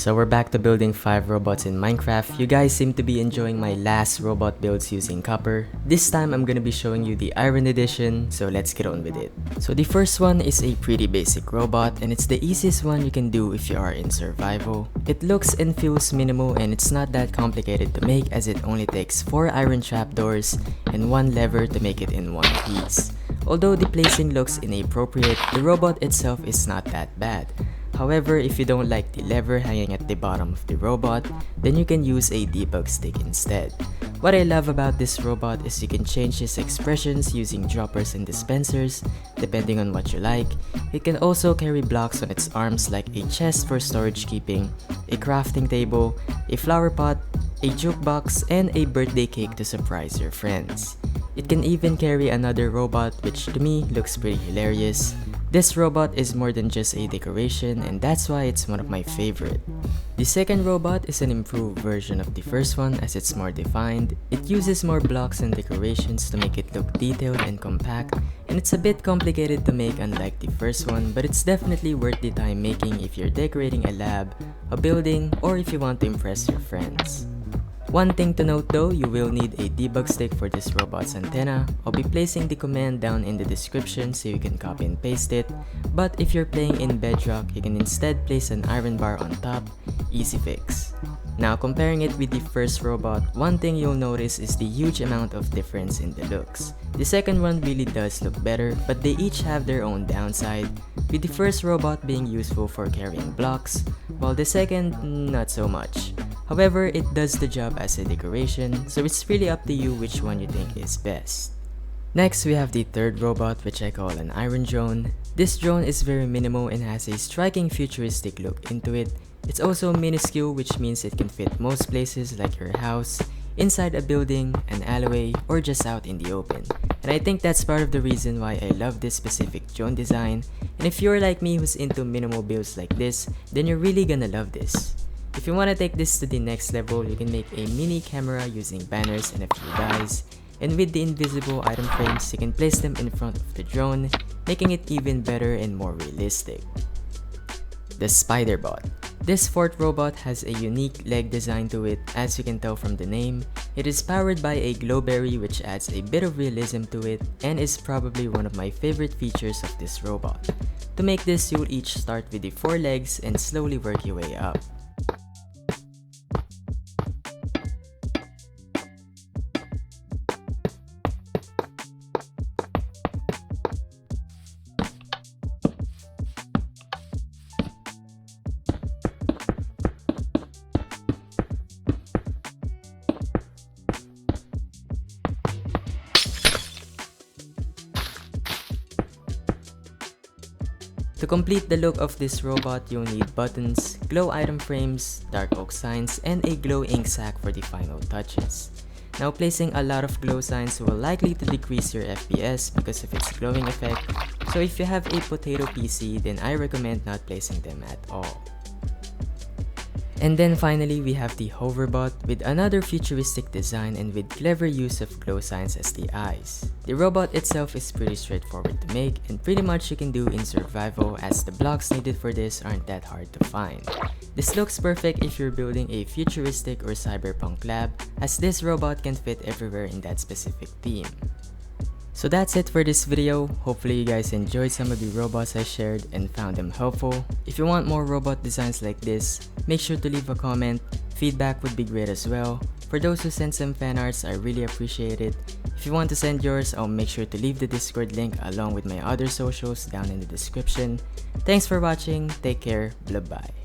So we're back to building 5 robots in Minecraft. You guys seem to be enjoying my last robot builds using copper. This time I'm gonna be showing you the iron edition, so let's get on with it. So the first one is a pretty basic robot, and it's the easiest one you can do if you are in survival. It looks and feels minimal, and it's not that complicated to make as it only takes 4 iron trapdoors and 1 lever to make it in one piece. Although the placing looks inappropriate, the robot itself is not that bad. However, if you don't like the lever hanging at the bottom of the robot, then you can use a debug stick instead. What I love about this robot is you can change his expressions using droppers and dispensers, depending on what you like. It can also carry blocks on its arms like a chest for storage keeping, a crafting table, a flower pot, a jukebox, and a birthday cake to surprise your friends. It can even carry another robot, which to me looks pretty hilarious. This robot is more than just a decoration, and that's why it's one of my favorite. The second robot is an improved version of the first one as it's more defined. It uses more blocks and decorations to make it look detailed and compact, and it's a bit complicated to make unlike the first one, but it's definitely worth the time making if you're decorating a lab, a building, or if you want to impress your friends. One thing to note though, you will need a debug stick for this robot's antenna. I'll be placing the command down in the description so you can copy and paste it, but if you're playing in Bedrock, you can instead place an iron bar on top. Easy fix. Now comparing it with the first robot, one thing you'll notice is the huge amount of difference in the looks. The second one really does look better, but they each have their own downside, with the first robot being useful for carrying blocks, while the second, not so much. However, it does the job as a decoration, so it's really up to you which one you think is best. Next, we have the third robot, which I call an iron drone. This drone is very minimal and has a striking futuristic look into it. It's also minuscule, which means it can fit most places like your house, inside a building, an alleyway, or just out in the open. And I think that's part of the reason why I love this specific drone design. And if you're like me who's into minimal builds like this, then you're really gonna love this. If you want to take this to the next level, you can make a mini camera using banners and a few dies. And with the invisible item frames, you can place them in front of the drone, making it even better and more realistic. The Spider Bot. This fourth robot has a unique leg design to it, as you can tell from the name. It is powered by a glowberry, which adds a bit of realism to it and is probably one of my favorite features of this robot. To make this, you'll each start with the 4 legs and slowly work your way up. To complete the look of this robot, you'll need buttons, glow item frames, dark oak signs, and a glow ink sac for the final touches. Now, placing a lot of glow signs will likely to decrease your FPS because of its glowing effect, so if you have a potato PC, then I recommend not placing them at all. And then finally, we have the Hoverbot with another futuristic design and with clever use of glow signs as the eyes. The robot itself is pretty straightforward to make and pretty much you can do in survival as the blocks needed for this aren't that hard to find. This looks perfect if you're building a futuristic or cyberpunk lab, as this robot can fit everywhere in that specific theme. So that's it for this video. Hopefully you guys enjoyed some of the robots I shared and found them helpful. If you want more robot designs like this, make sure to leave a comment. Feedback would be great as well. For those who sent some fan arts, I really appreciate it. If you want to send yours, I'll make sure to leave the Discord link along with my other socials down in the description. Thanks for watching, take care, bye bye.